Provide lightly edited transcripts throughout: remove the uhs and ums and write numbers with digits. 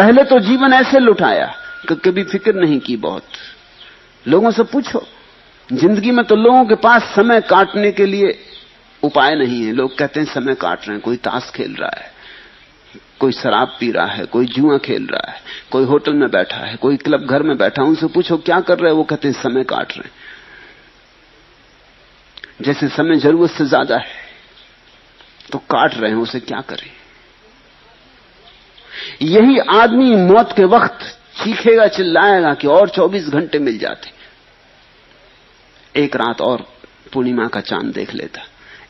पहले तो जीवन ऐसे लुटाया कि कभी फिक्र नहीं की। बहुत लोगों से पूछो, जिंदगी में तो लोगों के पास समय काटने के लिए उपाय नहीं है। लोग कहते हैं समय काट रहे हैं, कोई ताश खेल रहा है, कोई शराब पी रहा है, कोई जुआ खेल रहा है, कोई होटल में बैठा है, कोई क्लब घर में बैठा। उनसे पूछो क्या कर रहे हैं, वो कहते हैं समय काट रहे हैं। जैसे समय जरूरत से ज्यादा है तो काट रहे हैं, उसे क्या करें। यही आदमी मौत के वक्त चीखेगा, चिल्लाएगा कि और 24 घंटे मिल जाते, एक रात और पूर्णिमा का चांद देख लेता,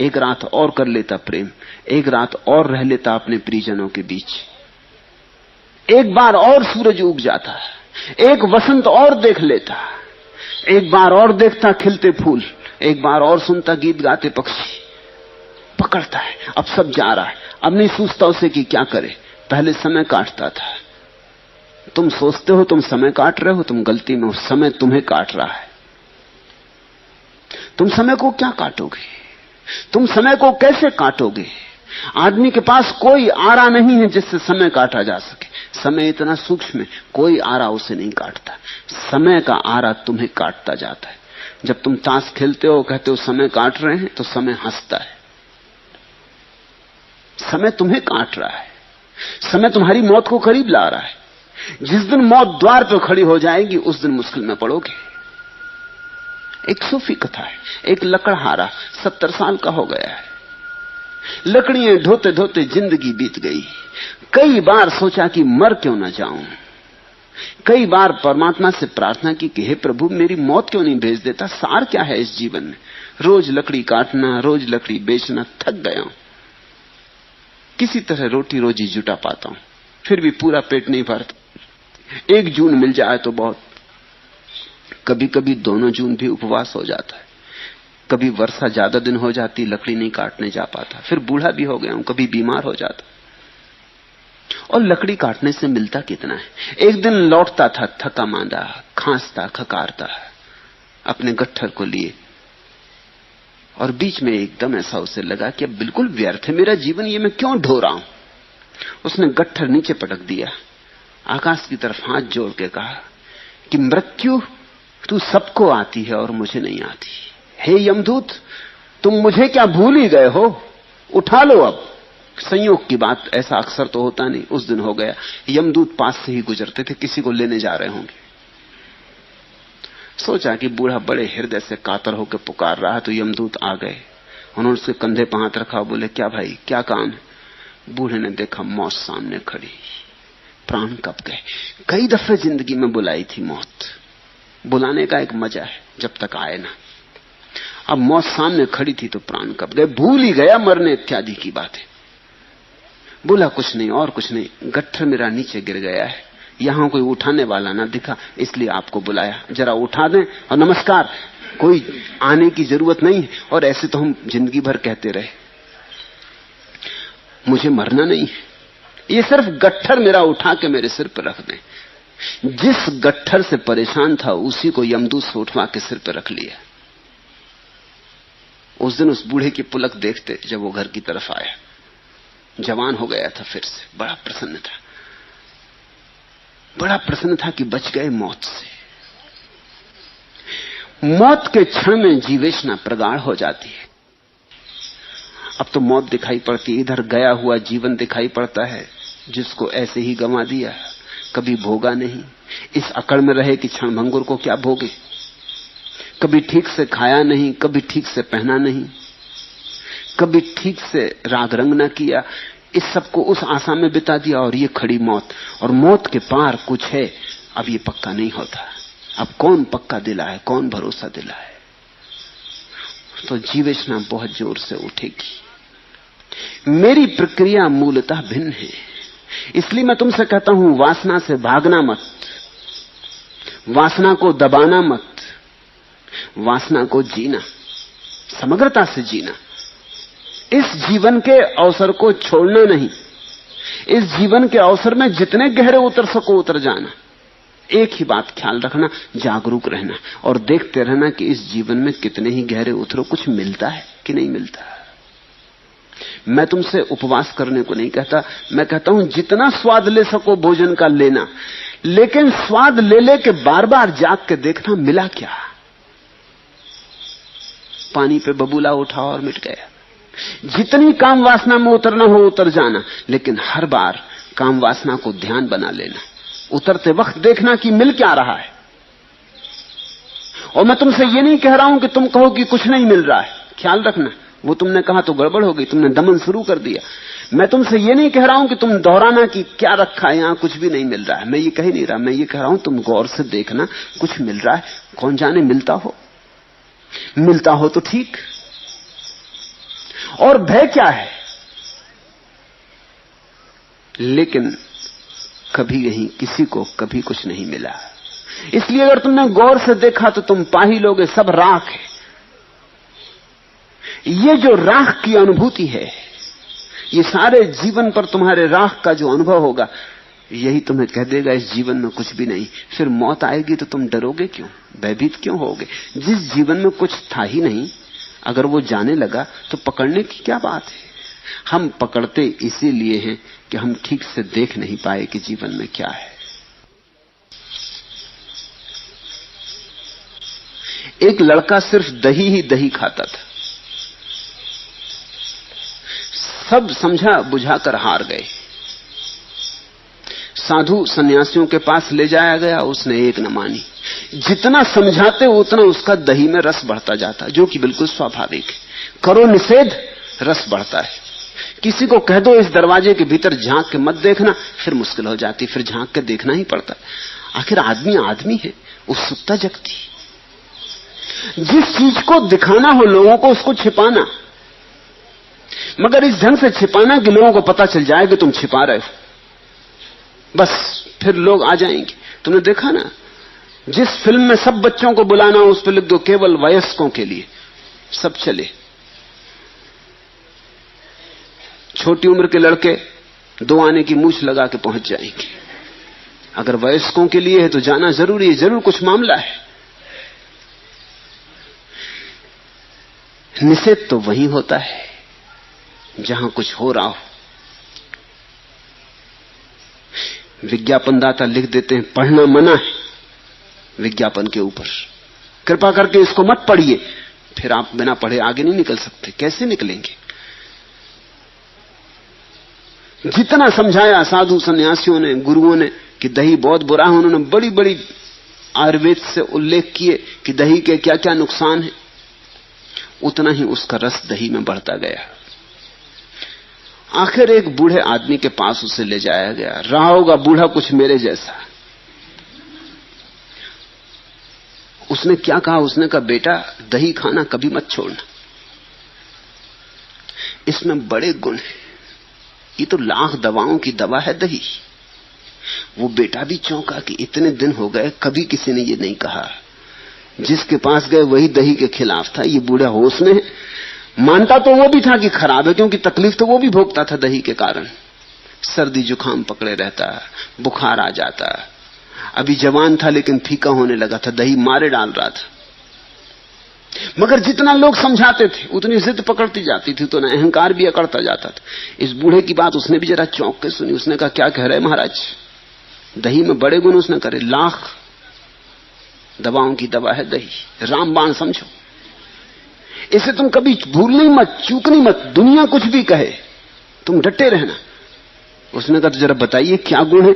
एक रात और कर लेता प्रेम, एक रात और रह लेता अपने परिजनों के बीच, एक बार और सूरज उग जाता, एक वसंत और देख लेता, एक बार और देखता खिलते फूल, एक बार और सुनता गीत गाते पक्षी। पकड़ता है, अब सब जा रहा है, अब नहीं सोचता उसे कि क्या करे। पहले समय काटता था। तुम सोचते हो तुम समय काट रहे हो, तुम गलती में हो, समय तुम्हें काट रहा है। तुम समय को क्या काटोगे, तुम समय को कैसे काटोगे। आदमी के पास कोई आरा नहीं है जिससे समय काटा जा सके। समय इतना सूक्ष्म है, कोई आरा उसे नहीं काटता। समय का आरा तुम्हें काटता जाता है। जब तुम ताश खेलते हो, कहते हो समय काट रहे हैं, तो समय हंसता है। समय तुम्हें काट रहा है, समय तुम्हारी मौत को करीब ला रहा है। जिस दिन मौत द्वार पर खड़ी हो जाएगी, उस दिन मुश्किल में पड़ोगे। एक सूफी कथा है, एक लकड़हारा 70 साल का हो गया है। लकड़ियां ढोते ढोते जिंदगी बीत गई। कई बार सोचा कि मर क्यों ना जाऊं। कई बार परमात्मा से प्रार्थना की कि हे प्रभु, मेरी मौत क्यों नहीं भेज देता। सार क्या है इस जीवन में, रोज लकड़ी काटना, रोज लकड़ी बेचना, थक गया हूं। किसी तरह रोटी रोजी जुटा पाता हूं, फिर भी पूरा पेट नहीं भरता। एक जून मिल जाए तो बहुत। कभी कभी दोनों जून भी उपवास हो जाता है। कभी वर्षा ज्यादा दिन हो जाती, लकड़ी नहीं काटने जा पाता। फिर बूढ़ा भी हो गया हूं, कभी बीमार हो जाता। और लकड़ी काटने से मिलता कितना है। एक दिन लौटता था थका मांदा, खांसता खकारता अपने गट्ठर को लिए, और बीच में एकदम ऐसा उसे लगा कि अब बिल्कुल व्यर्थ है मेरा जीवन, ये मैं क्यों ढो रहा हूं। उसने गट्ठर नीचे पटक दिया, आकाश की तरफ हाथ जोड़ के कहा कि मृत्यु तू सबको आती है और मुझे नहीं आती। हे यमदूत, तुम मुझे क्या भूल ही गए हो, उठा लो अब। संयोग की बात, ऐसा अक्सर तो होता नहीं। उस दिन हो गया, यमदूत पास से ही गुजरते थे, किसी को लेने जा रहे होंगे। सोचा कि बूढ़ा बड़े हृदय से कातर होकर पुकार रहा है, तो यमदूत आ गए। उन्होंने उसके कंधे पर हाथ रखा, बोले क्या भाई, क्या काम है। बूढ़े ने देखा मौत सामने खड़ी, प्राण कब गए। कई दफे जिंदगी में बुलाई थी मौत, बुलाने का एक मजा है जब तक आए ना। अब मौत सामने खड़ी थी तो प्राण कब गए, भूल ही गया मरने इत्यादि की बातें। बोला कुछ नहीं और कुछ नहीं, गट्ठर मेरा नीचे गिर गया है, यहां कोई उठाने वाला ना दिखा, इसलिए आपको बुलाया, जरा उठा दें। और नमस्कार, कोई आने की जरूरत नहीं है। और ऐसे तो हम जिंदगी भर कहते रहे मुझे मरना नहीं है, ये सिर्फ गट्ठर मेरा उठा के मेरे सिर पर रख दें। जिस गट्ठर से परेशान था उसी को यमदूत से उठवा के सिर पर रख लिया। उस दिन उस बूढ़े की पुलक देखते जब वो घर की तरफ आया, जवान हो गया था फिर से, बड़ा प्रसन्न था, बड़ा प्रसन्न था कि बच गए मौत से। मौत के क्षण में जीवेशना प्रगाढ़ हो जाती है। अब तो मौत दिखाई पड़ती, इधर गया हुआ जीवन दिखाई पड़ता है जिसको ऐसे ही गंवा दिया, कभी भोगा नहीं। इस अकड़ में रहे कि क्षण भंगुर को क्या भोगे। कभी ठीक से खाया नहीं, कभी ठीक से पहना नहीं, कभी ठीक से राग रंग ना किया। इस सबको उस आशा में बिता दिया, और ये खड़ी मौत। और मौत के पार कुछ है, अब ये पक्का नहीं होता। अब कौन पक्का दिलाए, कौन भरोसा दिलाए। तो जीवेशना बहुत जोर से उठेगी। मेरी प्रक्रिया मूलतः भिन्न है, इसलिए मैं तुमसे कहता हूं, वासना से भागना मत, वासना को दबाना मत, वासना को जीना, समग्रता से जीना। इस जीवन के अवसर को छोड़ना नहीं, इस जीवन के अवसर में जितने गहरे उतर सको उतर जाना। एक ही बात ख्याल रखना, जागरूक रहना और देखते रहना कि इस जीवन में कितने ही गहरे उतरो, कुछ मिलता है कि नहीं मिलता। मैं तुमसे उपवास करने को नहीं कहता, मैं कहता हूं जितना स्वाद ले सको भोजन का लेना, लेकिन स्वाद ले ले के बार बार जाग के देखना मिला क्या। पानी पे बबूला उठा और मिट गया। जितनी काम वासना में उतरना हो उतर जाना, लेकिन हर बार काम वासना को ध्यान बना लेना, उतरते वक्त देखना कि मिल क्या रहा है। और मैं तुमसे ये नहीं कह रहा हूं कि तुम कहो कि कुछ नहीं मिल रहा है, ख्याल रखना, वो तुमने कहा तो गड़बड़ हो गई, तुमने दमन शुरू कर दिया। मैं तुमसे ये नहीं कह रहा हूं कि तुम दोहराना कि क्या रखा है यहां, कुछ भी नहीं मिल रहा है, मैं ये कह ही नहीं रहा। मैं ये कह रहा हूं तुम गौर से देखना, कुछ मिल रहा है, कौन जाने मिलता हो तो ठीक। और भय क्या है, लेकिन कभी यहीं किसी को कभी कुछ नहीं मिला। इसलिए अगर तुमने गौर से देखा तो तुम पा ही लोगे सब राख है। ये जो राख की अनुभूति है, ये सारे जीवन पर तुम्हारे राख का जो अनुभव होगा, यही तुम्हें कह देगा इस जीवन में कुछ भी नहीं। फिर मौत आएगी तो तुम डरोगे क्यों, भयभीत क्यों होगे? जिस जीवन में कुछ था ही नहीं, अगर वो जाने लगा तो पकड़ने की क्या बात है। हम पकड़ते इसीलिए हैं कि हम ठीक से देख नहीं पाए कि जीवन में क्या है। एक लड़का सिर्फ दही ही दही खाता था, सब समझा बुझाकर हार गए। साधु सन्यासियों के पास ले जाया गया, उसने एक न मानी। जितना समझाते उतना उसका दही में रस बढ़ता जाता, जो कि बिल्कुल स्वाभाविक है। करो निषेध, रस बढ़ता है। किसी को कह दो इस दरवाजे के भीतर झांक के मत देखना, फिर मुश्किल हो जाती, फिर झांक के देखना ही पड़ता। आखिर आदमी आदमी है, उत्सुकता जगती। जिस चीज को दिखाना हो लोगों को, उसको छिपाना, मगर इस ढंग से छिपाना कि लोगों को पता चल जाए कि तुम छिपा रहे हो, बस फिर लोग आ जाएंगे। तुमने देखा ना, जिस फिल्म में सब बच्चों को बुलाना हो उस पर लिख दो केवल वयस्कों के लिए, सब चले। छोटी उम्र के लड़के 2 आने की मूछ लगा के पहुंच जाएंगे। अगर वयस्कों के लिए है तो जाना जरूरी है, जरूर कुछ मामला है। निषेध तो वहीं होता है जहां कुछ हो रहा हो। विज्ञापनदाता लिख देते हैं पढ़ना मना है विज्ञापन के ऊपर, कृपा करके इसको मत पढ़िए। फिर आप बिना पढ़े आगे नहीं निकल सकते। कैसे निकलेंगे? जितना समझाया साधु सन्यासियों ने, गुरुओं ने कि दही बहुत बुरा है, उन्होंने बड़ी बड़ी आयुर्वेद से उल्लेख किए कि दही के क्या क्या नुकसान है, उतना ही उसका रस दही में बढ़ता गया। आखिर एक बूढ़े आदमी के पास उसे ले जाया गया। रहा होगा बूढ़ा कुछ मेरे जैसा। उसने क्या कहा? उसने कहा बेटा दही खाना कभी मत छोड़ना, इसमें बड़े गुण हैं, ये तो लाख दवाओं की दवा है दही। वो बेटा भी चौंका कि इतने दिन हो गए कभी किसी ने ये नहीं कहा। जिसके पास गए वही दही के खिलाफ था। ये बूढ़ा होश में है, मानता तो वो भी था कि खराब है, क्योंकि तकलीफ तो वो भी भोगता था दही के कारण। सर्दी जुकाम पकड़े रहता, बुखार आ जाता। अभी जवान था लेकिन फीका होने लगा था, दही मारे डाल रहा था। मगर जितना लोग समझाते थे उतनी जिद पकड़ती जाती थी, तो अहंकार भी अकड़ता जाता था। इस बूढ़े की बात उसने भी जरा चौंक के सुनी। उसने कहा क्या कह रहे महाराज, दही में बड़े गुण। उसने करे लाख दवाओं की दवा है दही, रामबाण समझो। इसे तुम कभी भूलनी मत, चूकनी मत। दुनिया कुछ भी कहे तुम डटे रहना। उसने कहा तो जरा बताइए क्या गुण है,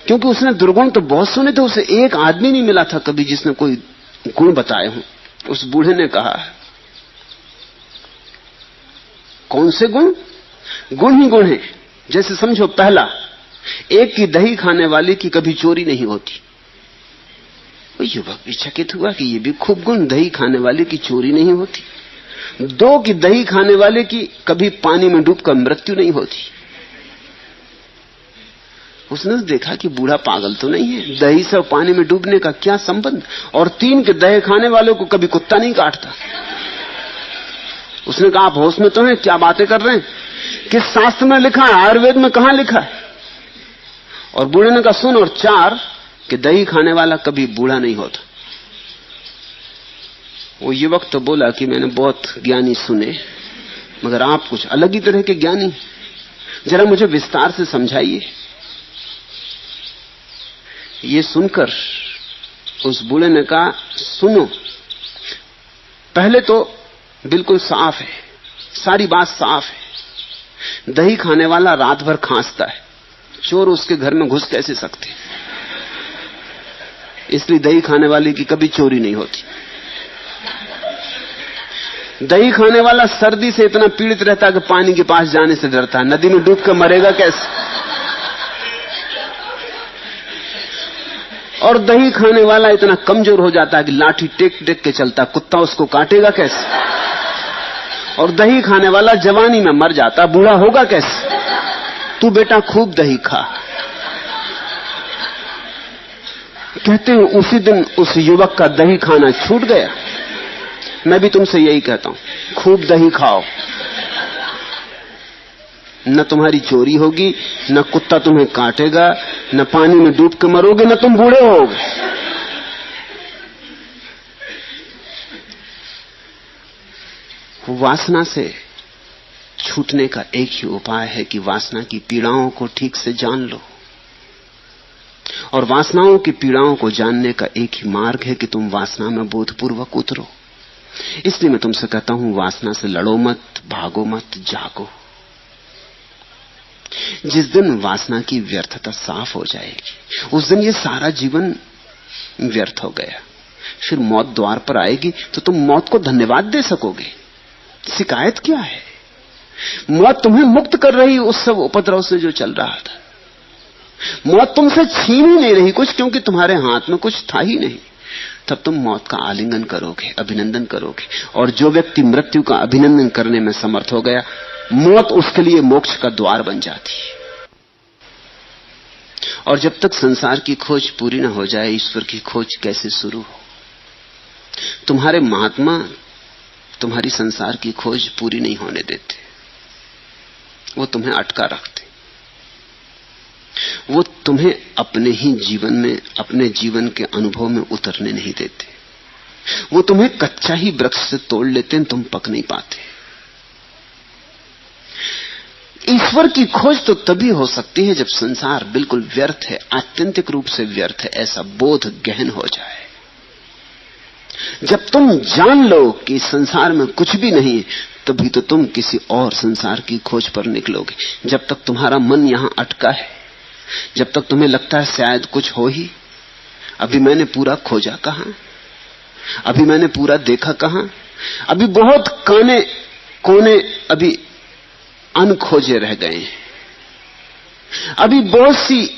क्योंकि उसने दुर्गुण तो बहुत सुने थे, उसे एक आदमी नहीं मिला था कभी जिसने कोई गुण बताए हों। उस बूढ़े ने कहा कौन से गुण? गुण ही गुण है। जैसे समझो, पहला, एक की दही खाने वाले की कभी चोरी नहीं होती। वो युवक भी चकित हुआ कि ये भी खूब गुण, दही खाने वाले की चोरी नहीं होती। 2 की दही खाने वाले की कभी पानी में डूबकर मृत्यु नहीं होती। उसने देखा कि बूढ़ा पागल तो नहीं है, दही से पानी में डूबने का क्या संबंध। और 3 के दही खाने वालों को कभी कुत्ता नहीं काटता। उसने कहा आप होश में तो हैं, क्या बातें कर रहे हैं, किस शास्त्र में लिखा है, आयुर्वेद में कहां लिखा है? और बूढ़े ने कहा सुन, और 4 कि दही खाने वाला कभी बूढ़ा नहीं होता। वो युवक तो बोला कि मैंने बहुत ज्ञानी सुने, मगर आप कुछ अलग ही तरह के ज्ञानी, जरा मुझे विस्तार से समझाइए। ये सुनकर उस बूढ़े ने कहा, सुनो, पहले तो बिल्कुल साफ है, सारी बात साफ है। दही खाने वाला रात भर खांसता है, चोर उसके घर में घुस कैसे सकते? इसलिए दही खाने वाले की कभी चोरी नहीं होती। दही खाने वाला सर्दी से इतना पीड़ित रहता है कि पानी के पास जाने से डरता है। नदी में डूब कर मरेगा कैसे? और दही खाने वाला इतना कमजोर हो जाता है कि लाठी टेक टेक के चलता, कुत्ता उसको काटेगा कैसे? और दही खाने वाला जवानी में मर जाता, बूढ़ा होगा कैसे? तू बेटा खूब दही खा। कहते हैं उसी दिन उस युवक का दही खाना छूट गया। मैं भी तुमसे यही कहता हूं, खूब दही खाओ, न तुम्हारी चोरी होगी, न कुत्ता तुम्हें काटेगा, न पानी में डूब के मरोगे, न तुम बूढ़े होगे। वासना से छूटने का एक ही उपाय है कि वासना की पीड़ाओं को ठीक से जान लो, और वासनाओं की पीड़ाओं को जानने का एक ही मार्ग है कि तुम वासना में बोधपूर्वक उतरो। इसलिए मैं तुमसे कहता हूं, वासना से लड़ो मत, भागो मत, जागो। जिस दिन वासना की व्यर्थता साफ हो जाएगी, उस दिन ये सारा जीवन व्यर्थ हो गया। फिर मौत द्वार पर आएगी तो तुम मौत को धन्यवाद दे सकोगे। शिकायत क्या है? मौत तुम्हें मुक्त कर रही उस सब उपद्रव से जो चल रहा था। मौत तुमसे छीन ही नहीं रही कुछ, क्योंकि तुम्हारे हाथ में कुछ था ही नहीं। तब तुम मौत का आलिंगन करोगे, अभिनंदन करोगे। और जो व्यक्ति मृत्यु का अभिनंदन करने में समर्थ हो गया, मौत उसके लिए मोक्ष का द्वार बन जाती है। और जब तक संसार की खोज पूरी न हो जाए, ईश्वर की खोज कैसे शुरू हो? तुम्हारे महात्मा तुम्हारी संसार की खोज पूरी नहीं होने देते, वो तुम्हें अटका रखते। वो तुम्हें अपने ही जीवन में, अपने जीवन के अनुभव में उतरने नहीं देते। वो तुम्हें कच्चा ही वृक्ष से तोड़ लेते हैं, तुम पक नहीं पाते। ईश्वर की खोज तो तभी हो सकती है जब संसार बिल्कुल व्यर्थ है, आत्यंतिक रूप से व्यर्थ है, ऐसा बोध गहन हो जाए। जब तुम जान लो कि संसार में कुछ भी नहीं है, तभी तो तुम किसी और संसार की खोज पर निकलोगे। जब तक तुम्हारा मन यहां अटका है, जब तक तुम्हें लगता है शायद कुछ हो ही, अभी मैंने पूरा खोजा कहां, अभी मैंने पूरा देखा कहां, अभी बहुत कोने कोने अभी अनखोजे रह गए हैं, अभी बहुत सी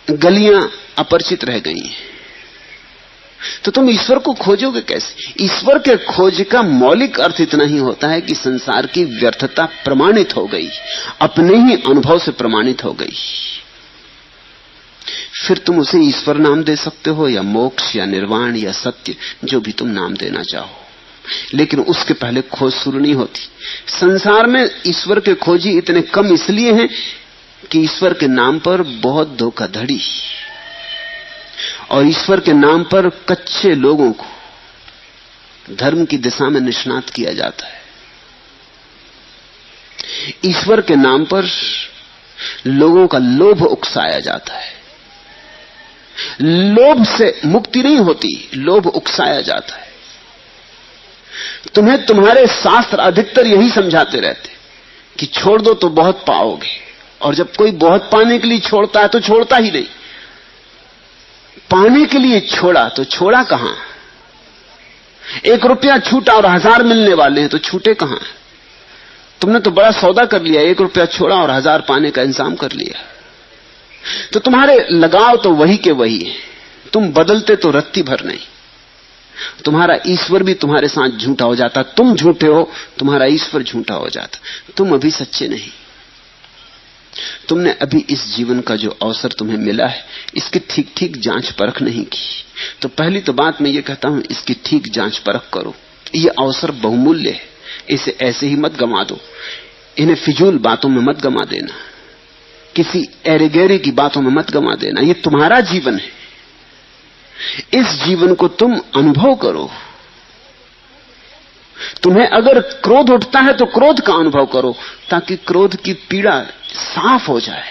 गलियां अपरिचित रह गई हैं। तो तुम ईश्वर को खोजोगे कैसे? ईश्वर के खोज का मौलिक अर्थ इतना ही होता है कि संसार की व्यर्थता प्रमाणित हो गई, अपने ही अनुभव से प्रमाणित हो गई। फिर तुम उसे ईश्वर नाम दे सकते हो, या मोक्ष, या निर्वाण, या सत्य, जो भी तुम नाम देना चाहो। लेकिन उसके पहले खोज शुरू नहीं होती। संसार में ईश्वर के खोजी इतने कम इसलिए हैं कि ईश्वर के नाम पर बहुत धोखाधड़ी, और ईश्वर के नाम पर कच्चे लोगों को धर्म की दिशा में निष्णात किया जाता है। ईश्वर के नाम पर लोगों का लोभ उकसाया जाता है। लोभ से मुक्ति नहीं होती, लोभ उकसाया जाता है। तुम्हें तुम्हारे शास्त्र अधिकतर यही समझाते रहते कि छोड़ दो तो बहुत पाओगे, और जब कोई बहुत पाने के लिए छोड़ता है तो छोड़ता ही नहीं। पाने के लिए छोड़ा तो छोड़ा कहां? 1 रुपया छूटा और 1000 मिलने वाले हैं, तो छूटे कहां? तुमने तो बड़ा सौदा कर लिया, 1 रुपया छोड़ा और 1000 पाने का इंतजाम कर लिया। तो तुम्हारे लगाव तो वही के वही है, तुम बदलते तो रत्ती भर नहीं। तुम्हारा ईश्वर भी तुम्हारे साथ झूठा हो जाता, तुम झूठे हो, तुम्हारा ईश्वर झूठा हो जाता। तुम अभी सच्चे नहीं। तुमने अभी इस जीवन का जो अवसर तुम्हें मिला है, इसकी ठीक ठीक जांच परख नहीं की। तो पहली तो बात मैं ये कहता हूं, इसकी ठीक जांच परख करो। ये अवसर बहुमूल्य है, इसे ऐसे ही मत गंवा दो। इन्हें फिजूल बातों में मत गंवा देना, किसी एरे गहरे की बातों में मत गंवा देना। ये तुम्हारा जीवन है, इस जीवन को तुम अनुभव करो। तुम्हें अगर क्रोध उठता है तो क्रोध का अनुभव करो, ताकि क्रोध की पीड़ा साफ हो जाए।